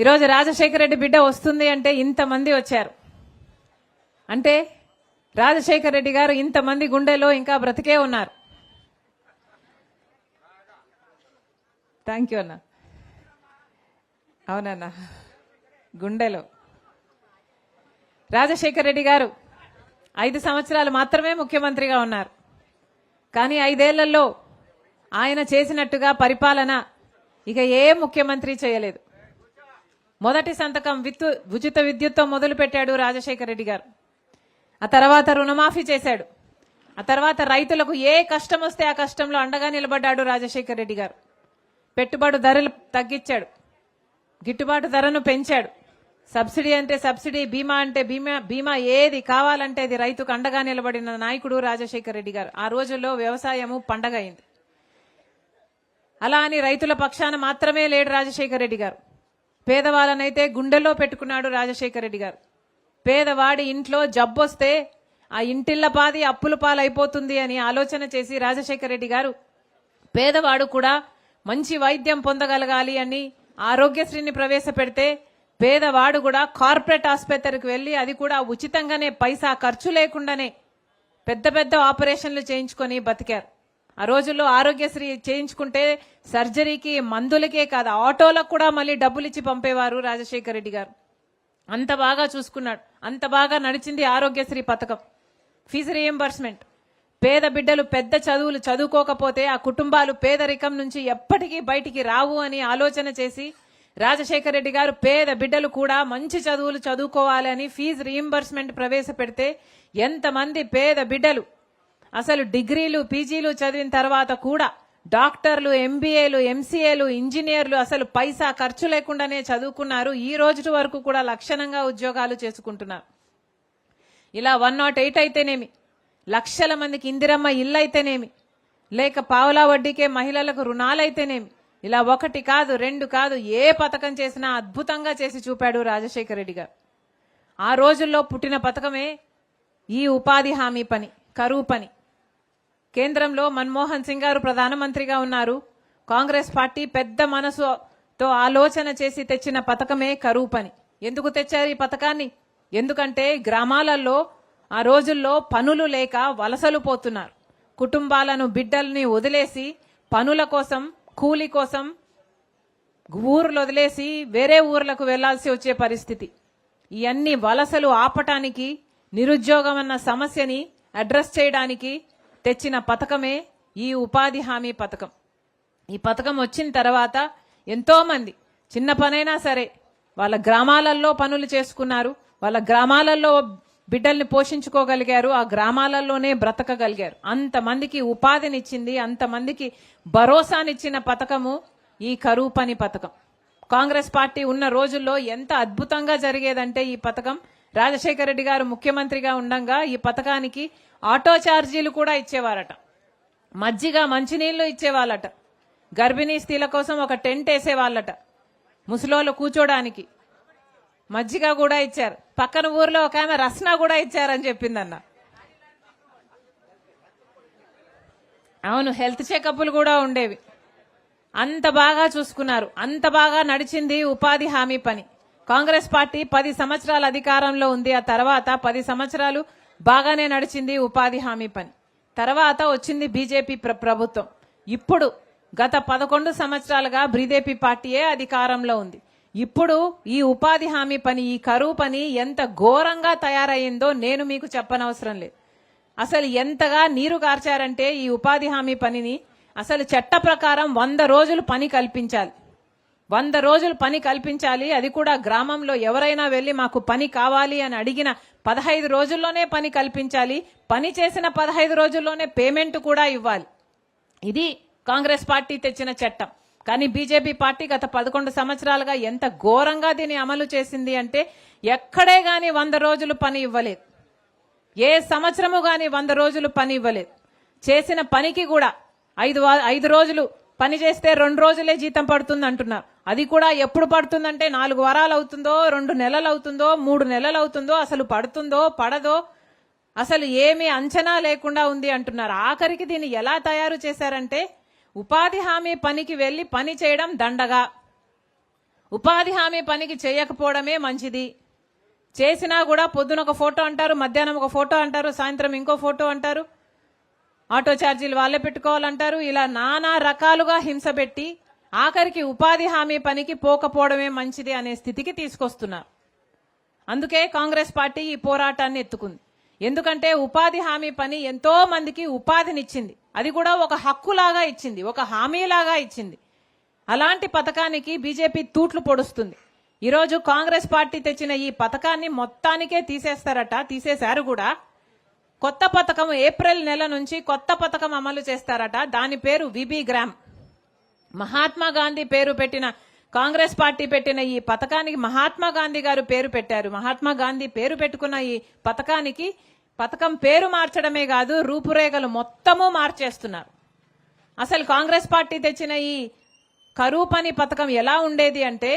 ఈరోజు రాజశేఖర రెడ్డి బిడ్డ వస్తుంది అంటే ఇంతమంది వచ్చారు అంటే రాజశేఖర రెడ్డి గారు ఇంతమంది గుండెలో ఇంకా బ్రతికే ఉన్నారు. థ్యాంక్ యూ అన్న. అవునన్నా, గుండెలో రాజశేఖర రెడ్డి గారు 5 సంవత్సరాలు మాత్రమే ముఖ్యమంత్రిగా ఉన్నారు. కానీ 5 ఏళ్లలో ఆయన చేసినట్టుగా పరిపాలన ఇక ఏ ముఖ్యమంత్రి చేయలేదు. మొదటి సంతకం ఉచిత విద్యుత్తో మొదలు పెట్టాడు రాజశేఖర రెడ్డి గారు. ఆ తర్వాత రుణమాఫీ చేశాడు. ఆ తర్వాత రైతులకు ఏ కష్టం వస్తే ఆ కష్టంలో అండగా నిలబడ్డాడు రాజశేఖర రెడ్డి గారు. పెట్టుబడి ధరలు తగ్గించాడు, గిట్టుబాటు ధరను పెంచాడు. సబ్సిడీ అంటే సబ్సిడీ, బీమా అంటే బీమా, ఏది కావాలంటే అది రైతుకు అండగా నిలబడిన నాయకుడు రాజశేఖర రెడ్డి గారు. ఆ రోజుల్లో వ్యవసాయము పండగ అయింది. అలా అని రైతుల పక్షాన మాత్రమే లేడు రాజశేఖర రెడ్డి గారు. పేదవాళ్ళనైతే గుండెల్లో పెట్టుకున్నాడు రాజశేఖర రెడ్డి గారు. పేదవాడి ఇంట్లో జబ్బొస్తే ఆ ఇంటిళ్ల పాది అప్పుల పాలైపోతుంది అని ఆలోచన చేసి రాజశేఖర రెడ్డి గారు పేదవాడు కూడా మంచి వైద్యం పొందగలగాలి అని ఆరోగ్యశ్రీని ప్రవేశపెడితే పేదవాడు కూడా కార్పొరేట్ ఆసుపత్రికి వెళ్లి అది కూడా ఉచితంగానే పైసా ఖర్చు లేకుండానే పెద్ద పెద్ద ఆపరేషన్లు చేయించుకొని బతికారు. ఆ రోజుల్లో ఆరోగ్యశ్రీ చేయించుకుంటే సర్జరీకి మందులకే కాదు ఆటోలకు కూడా మళ్ళీ డబ్బులు ఇచ్చి పంపేవారు రాజశేఖర రెడ్డి గారు. అంత బాగా చూసుకున్నాడు. అంత బాగా నడిచింది ఆరోగ్యశ్రీ పథకం. Fees reimbursement. పేద బిడ్డలు పెద్ద చదువులు చదువుకోకపోతే ఆ కుటుంబాలు పేదరికం నుంచి ఎప్పటికీ బయటికి రావు అని ఆలోచన చేసి రాజశేఖర రెడ్డి గారు పేద బిడ్డలు కూడా మంచి చదువులు చదువుకోవాలని ఫీజు రీఎంబర్స్మెంట్ ప్రవేశపెడితే ఎంతమంది పేద బిడ్డలు అసలు డిగ్రీలు పీజీలు చదివిన తర్వాత కూడా డాక్టర్లు, ఎంబీఏలు, ఎంసీఏలు, ఇంజనీర్లు అసలు పైసా ఖర్చు లేకుండానే చదువుకున్నారు. ఈ రోజు వరకు కూడా లక్షణంగా ఉద్యోగాలు చేసుకుంటున్నారు. ఇలా 108 అయితేనేమి, లక్షల మందికి ఇందిరమ్మ ఇల్లు అయితేనేమి, లేక పావులా వడ్డీకే మహిళలకు రుణాలైతేనేమి, ఇలా 1 కాదు 2 కాదు ఏ పథకం చేసినా అద్భుతంగా చేసి చూపాడు రాజశేఖర రెడ్డి గారు. ఆ రోజుల్లో పుట్టిన పథకమే ఈ ఉపాధి హామీ పని, కరువు పని. కేంద్రంలో మన్మోహన్ సింగ్ గారు ప్రధానమంత్రిగా ఉన్నారు. కాంగ్రెస్ పార్టీ పెద్ద మనసుతో ఆలోచన చేసి తెచ్చిన పథకమే కరువు పని. ఎందుకు తెచ్చారు ఈ పథకాన్ని? ఎందుకంటే గ్రామాలలో ఆ రోజుల్లో పనులు లేక వలసలు పోతున్నారు. కుటుంబాలను, బిడ్డల్ని వదిలేసి పనుల కోసం, కూలి కోసం ఊర్లు వదిలేసి వేరే ఊర్లకు వెళ్లాల్సి వచ్చే పరిస్థితి. ఇవన్నీ వలసలు ఆపటానికి, నిరుద్యోగం అన్న సమస్యని అడ్రస్ చేయడానికి తెచ్చిన పథకమే ఈ ఉపాధి హామీ పథకం. ఈ పథకం వచ్చిన తర్వాత ఎంతో మంది చిన్న పనైనా సరే వాళ్ళ గ్రామాలలో పనులు చేసుకున్నారు. వాళ్ళ గ్రామాలలో బిడ్డల్ని పోషించుకోగలిగారు. ఆ గ్రామాలలోనే బ్రతకగలిగారు. అంతమందికి ఉపాధినిచ్చింది, అంతమందికి భరోసానిచ్చిన పథకము ఈ కరువు పని పథకం. కాంగ్రెస్ పార్టీ ఉన్న రోజుల్లో ఎంత అద్భుతంగా జరిగేదంటే ఈ పథకం, రాజశేఖర రెడ్డి గారు ముఖ్యమంత్రిగా ఉండంగా ఈ పథకానికి ఆటో ఛార్జీలు కూడా ఇచ్చేవారట. మజ్జిగ, మంచినీళ్లు ఇచ్చేవాళ్ళట. గర్భిణీ స్త్రీల కోసం ఒక టెంట్ వేసేవాళ్ళట. ముసలోళ్ళు కూర్చోడానికి మజ్జిగ కూడా ఇచ్చారు. పక్కన ఊర్లో ఒక ఆమె రస్నా కూడా ఇచ్చారని చెప్పిందన్న. అవును, హెల్త్ చెకప్లు కూడా ఉండేవి. అంత బాగా చూసుకున్నారు. అంత బాగా నడిచింది ఉపాధి హామీ పని. కాంగ్రెస్ పార్టీ 10 సంవత్సరాల అధికారంలో ఉంది. ఆ తర్వాత 10 సంవత్సరాలు బాగానే నడిచింది ఉపాధి హామీ పని. తర్వాత వచ్చింది బీజేపీ ప్రభుత్వం. ఇప్పుడు గత 11 సంవత్సరాలుగా బీజేపీ పార్టీయే అధికారంలో ఉంది. ఇప్పుడు ఈ ఉపాధి హామీ పని, ఈ కరువు పని ఎంత ఘోరంగా తయారయ్యిందో నేను మీకు చెప్పనవసరం లేదు. అసలు ఎంతగా నీరు కార్చారంటే ఈ ఉపాధి హామీ పనిని అసలు చట్ట ప్రకారం 100 రోజులు పని కల్పించాలి. 100 రోజులు పని కల్పించాలి. అది కూడా గ్రామంలో ఎవరైనా వెళ్లి మాకు పని కావాలి అని అడిగిన 15 రోజుల్లోనే పని కల్పించాలి. పని చేసిన 15 రోజుల్లోనే పేమెంట్ కూడా ఇవ్వాలి. ఇది కాంగ్రెస్ పార్టీ తెచ్చిన చట్టం. కానీ బీజేపీ పార్టీ గత 11 సంవత్సరాలుగా ఎంత ఘోరంగా దీన్ని అమలు చేసింది అంటే ఎక్కడే గాని 100 రోజులు పని ఇవ్వలేదు. ఏ సంవత్సరము గాని 100 రోజులు పని ఇవ్వలేదు. చేసిన పనికి కూడా 5 రోజులు పని చేస్తే 2 రోజులే జీతం పడుతుంది అంటున్నారు. అది కూడా ఎప్పుడు పడుతుందంటే 4 వారాలు అవుతుందో, 2 నెలలు అవుతుందో, 3 నెలలు అవుతుందో, అసలు పడుతుందో పడదో అసలు ఏమీ అంచనా లేకుండా ఉంది అంటున్నారు. ఆఖరికి దీన్ని ఎలా తయారు చేశారంటే ఉపాధి హామీ పనికి వెళ్లి పని చేయడం దండగా, ఉపాధి హామీ పనికి చేయకపోవడమే మంచిది. చేసినా కూడా పొద్దున ఒక ఫోటో అంటారు, మధ్యాహ్నం ఒక ఫోటో అంటారు, సాయంత్రం ఇంకో ఫోటో అంటారు, ఆటో ఛార్జీలు వాళ్ళే పెట్టుకోవాలంటారు. ఇలా నానా రకాలుగా హింస పెట్టి ఆఖరికి ఉపాధి హామీ పనికి పోకపోవడమే మంచిది అనే స్థితికి తీసుకొస్తున్నారు. అందుకే కాంగ్రెస్ పార్టీ ఈ పోరాటాన్ని ఎత్తుకుంది. ఎందుకంటే ఉపాధి హామీ పని ఎంతో మందికి ఉపాధినిచ్చింది, అది కూడా ఒక హక్కులాగా ఇచ్చింది, ఒక హామీలాగా ఇచ్చింది. అలాంటి పథకానికి బీజేపీ తూట్లు పొడుస్తుంది. ఈరోజు కాంగ్రెస్ పార్టీ తెచ్చిన ఈ పథకాన్ని మొత్తానికే తీసేస్తారట, తీసేశారు కూడా. కొత్త పథకం ఏప్రిల్ నెల నుంచి కొత్త పథకం అమలు చేస్తారట. దాని పేరు విబి గ్రామ్. మహాత్మా గాంధీ పేరు పెట్టిన కాంగ్రెస్ పార్టీ పెట్టిన ఈ పథకానికి మహాత్మా గాంధీ గారు పేరు పెట్టారు. మహాత్మా గాంధీ పేరు పెట్టుకున్న ఈ పథకానికి పథకం పేరు మార్చడమే కాదు, రూపురేఖలు మొత్తము మార్చేస్తున్నారు. అసలు కాంగ్రెస్ పార్టీ తెచ్చిన ఈ కరువు పని పథకం ఎలా ఉండేది అంటే,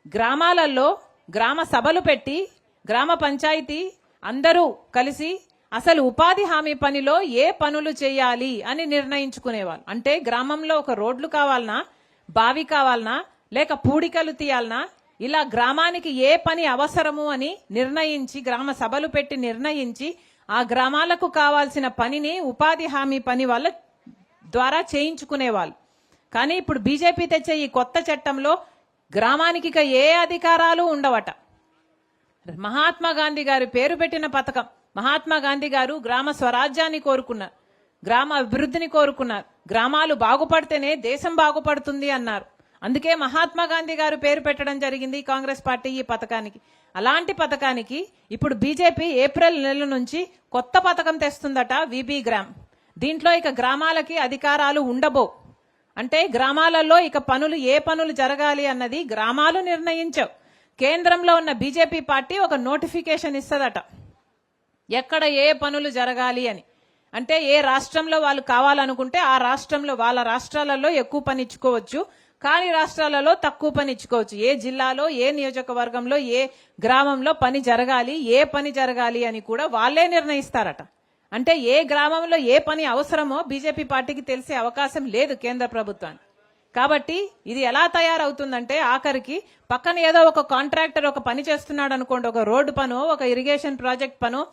గ్రామాలలో గ్రామ సభలు పెట్టి గ్రామ పంచాయతీ అందరూ కలిసి అసలు ఉపాధి హామీ పనిలో ఏ పనులు చేయాలి అని నిర్ణయించుకునేవాళ్ళు. అంటే గ్రామంలో ఒక రోడ్లు కావాలనా, బావి కావాలనా, లేక పూడికలు తీయాలనా, ఇలా గ్రామానికి ఏ పని అవసరము అని నిర్ణయించి గ్రామ సభలు పెట్టి నిర్ణయించి ఆ గ్రామాలకు కావాల్సిన పనిని ఉపాధి హామీ పని వాళ్ళ ద్వారా చేయించుకునేవాళ్ళు. కానీ ఇప్పుడు బీజేపీ తెచ్చే ఈ కొత్త చట్టంలో గ్రామానికి ఇక ఏ అధికారాలు ఉండవట. మహాత్మా గాంధీ గారి పేరు పెట్టిన పథకం. మహాత్మా గాంధీ గారు గ్రామ స్వరాజ్యాన్ని కోరుకున్నారు, గ్రామ అభివృద్ధిని కోరుకున్నారు. గ్రామాలు బాగుపడితేనే దేశం బాగుపడుతుంది అన్నారు. అందుకే మహాత్మా గాంధీ గారు పేరు పెట్టడం జరిగింది కాంగ్రెస్ పార్టీ ఈ పథకానికి. అలాంటి పథకానికి ఇప్పుడు బీజేపీ ఏప్రిల్ నెల నుంచి కొత్త పథకం తెస్తుందట, విబి గ్రామ్. దీంట్లో ఇక గ్రామాలకి అధికారాలు ఉండబో. అంటే గ్రామాలలో ఇక పనులు ఏ పనులు జరగాలి అన్నది గ్రామాలు నిర్ణయించవు. కేంద్రంలో ఉన్న బీజేపీ పార్టీ ఒక నోటిఫికేషన్ ఇస్తుందట, ఎక్కడ ఏ పనులు జరగాలి అని. అంటే ఏ రాష్ట్రంలో వాళ్ళు కావాలనుకుంటే ఆ రాష్ట్రంలో వాళ్ళ రాష్ట్రాలలో ఎక్కువ పని ఇచ్చుకోవచ్చు, కానీ రాష్ట్రాలలో తక్కువ పని ఇచ్చుకోవచ్చు. ఏ జిల్లాలో ఏ నియోజకవర్గంలో ఏ గ్రామంలో పని జరగాలి, ఏ పని జరగాలి అని కూడా వాళ్ళే నిర్ణయిస్తారట. అంటే ఏ గ్రామంలో ఏ పని అవసరమో బీజేపీ పార్టీకి తెలిసే అవకాశం లేదు కేంద్ర ప్రభుత్వానికి. కాబట్టి ఇది ఎలా తయారవుతుందంటే, ఆఖరికి పక్కన ఏదో ఒక కాంట్రాక్టర్ ఒక పని చేస్తున్నాడు అనుకోండి, ఒక రోడ్డు పనో ఒక ఇరిగేషన్ ప్రాజెక్ట్ పనో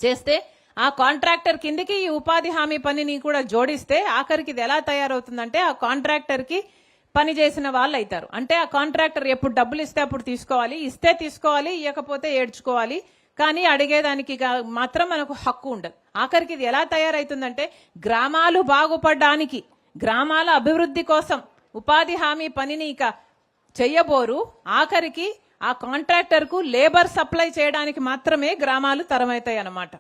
చేస్తే ఆ కాంట్రాక్టర్ కిందికి ఈ ఉపాధి హామీ పనిని కూడా జోడిస్తే ఆఖరికి ఇది ఎలా తయారవుతుందంటే, ఆ కాంట్రాక్టర్ కి పని చేసిన వాళ్ళు అవుతారు. అంటే ఆ కాంట్రాక్టర్ ఎప్పుడు డబ్బులు ఇస్తే అప్పుడు తీసుకోవాలి, ఇస్తే తీసుకోవాలి, ఇవ్వకపోతే ఏడ్చుకోవాలి, కానీ అడిగేదానికి మాత్రం మనకు హక్కు ఉండదు. ఆఖరికి ఇది ఎలా తయారైతుందంటే, గ్రామాలు బాగుపడడానికి, గ్రామాల అభివృద్ధి కోసం ఉపాధి హామీ పనిని ఇక చెయ్యబోరు. ఆఖరికి ఆ కాంట్రాక్టర్ కు లేబర్ సప్లై చేయడానికి మాత్రమే గ్రామాలు తరమవుతాయి అన్నమాట.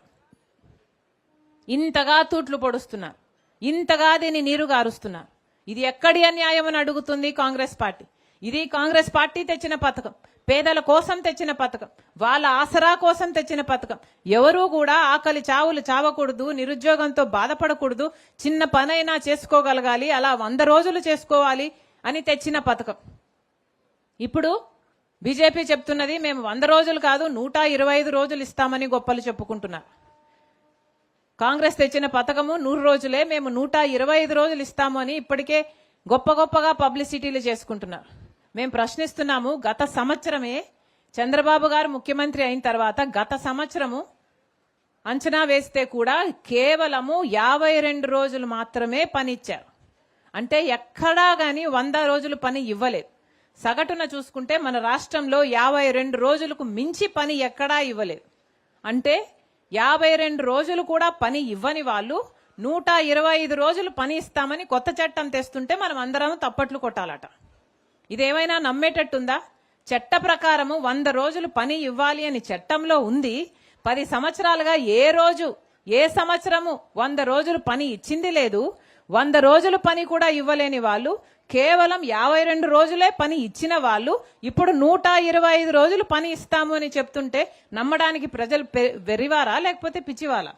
ఇంతగా తూట్లు పొడుస్తున్నారు, ఇంతగా దీన్ని నీరుగారుస్తున్నారు. ఇది ఎక్కడి అన్యాయం అని అడుగుతుంది కాంగ్రెస్ పార్టీ. ఇది కాంగ్రెస్ పార్టీ తెచ్చిన పథకం, పేదల కోసం తెచ్చిన పథకం, వాళ్ళ ఆసరా కోసం తెచ్చిన పథకం. ఎవరూ కూడా ఆకలి చావులు చావకూడదు, నిరుద్యోగంతో బాధపడకూడదు, చిన్న పనైనా చేసుకోగలగాలి, అలా 100 రోజులు చేసుకోవాలి అని తెచ్చిన పథకం. ఇప్పుడు బీజేపీ చెప్తున్నది మేము 100 రోజులు కాదు 125 రోజులు ఇస్తామని గొప్పలు చెప్పుకుంటున్నారు. కాంగ్రెస్ తెచ్చిన పథకము 100 రోజులే, మేము 125 రోజులు ఇస్తాము అని ఇప్పటికే గొప్పగా పబ్లిసిటీలు చేసుకుంటున్నారు. మేము ప్రశ్నిస్తున్నాము, గత సంవత్సరమే చంద్రబాబు గారు ముఖ్యమంత్రి అయిన తర్వాత గత సంవత్సరము అంచనా వేస్తే కూడా కేవలము 52 రోజులు మాత్రమే పని ఇచ్చారు. అంటే ఎక్కడా గాని 100 రోజులు పని ఇవ్వలేదు. సగటున చూసుకుంటే మన రాష్ట్రంలో 52 రోజులకు మించి పని ఎక్కడా ఇవ్వలేదు. అంటే 52 రోజులు కూడా పని ఇవ్వని వాళ్ళు 125 రోజులు పని ఇస్తామని కొత్త చట్టం తెస్తుంటే మనం అందరం తప్పట్లు కొట్టాలట. ఇదేమైనా నమ్మేటట్టుందా? చట్ట ప్రకారము 100 రోజులు పని ఇవ్వాలి అని చట్టంలో ఉంది. 10 సంవత్సరాలుగా ఏ సంవత్సరము 100 రోజులు పని ఇచ్చింది లేదు. 100 రోజులు పని కూడా ఇవ్వలేని వాళ్ళు, కేవలం 52 రోజులే పని ఇచ్చిన వాళ్ళు ఇప్పుడు 125 రోజులు పని ఇస్తాము అని చెప్తుంటే నమ్మడానికి ప్రజలు వెర్రివారా లేకపోతే పిచ్చివారా?